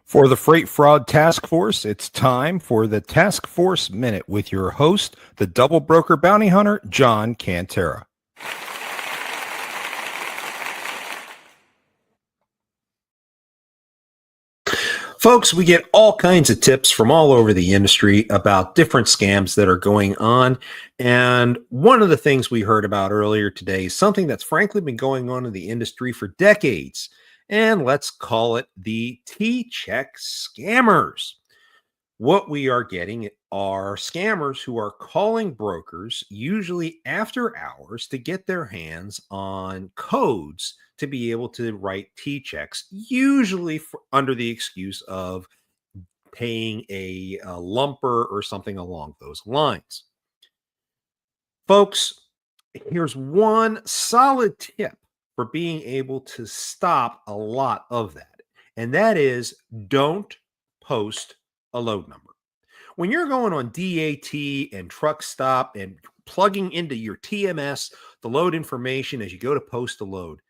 For the Freight Fraud Task Force, it's time for the Task Force Minute with your host, the double broker bounty hunter, John Cantera. Folks, we get all kinds of tips from all over the industry about different scams that are going on. And one of the things we heard about earlier today is something that's frankly been going on in the industry for decades. And let's call it the T-check scammers. What we are getting are scammers who are calling brokers, usually after hours, to get their hands on codes to be able to write T-checks, usually under the excuse of paying a lumper or something along those lines. Folks, here's one solid tip for being able to stop a lot of that, and that is don't post a load number. When you're going on DAT and truck stop and plugging into your TMS the load information as you go to post a load,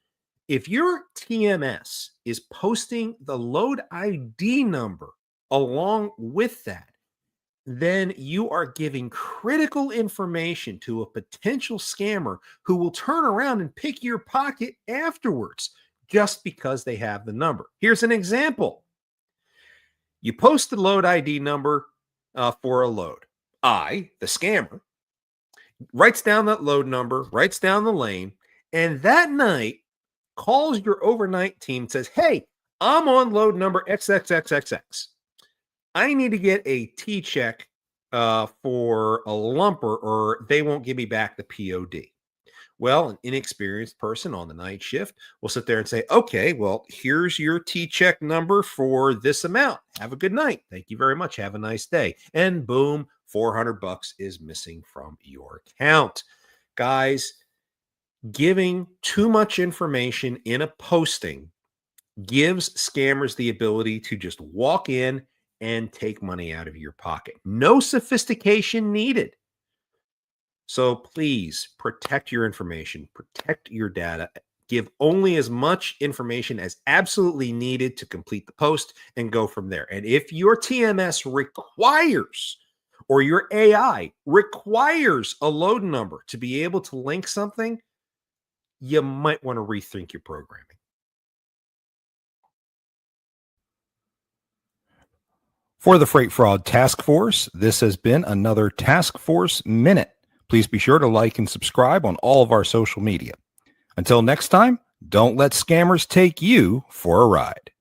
if your TMS is posting the load ID number along with that, then you are giving critical information to a potential scammer who will turn around and pick your pocket afterwards just because they have the number. Here's an example. You post the load ID number for a load. The scammer, writes down that load number, writes down the lane, and that night calls your overnight team and says, hey, I'm on load number XXXXX. I need to get a T-check for a lumper or they won't give me back the POD. Well, an inexperienced person on the night shift will sit there and say, okay, well, here's your T-check number for this amount. Have a good night. Thank you very much. Have a nice day. And boom, $400 is missing from your account. Guys, giving too much information in a posting gives scammers the ability to just walk in and take money out of your pocket. No sophistication needed. So please protect your information, protect your data, give only as much information as absolutely needed to complete the post and go from there. And if your TMS requires or your AI requires a load number to be able to link something, you might want to rethink your programming. For the Freight Fraud Task Force, this has been another Task Force Minute. Please be sure to like and subscribe on all of our social media. Until next time, don't let scammers take you for a ride.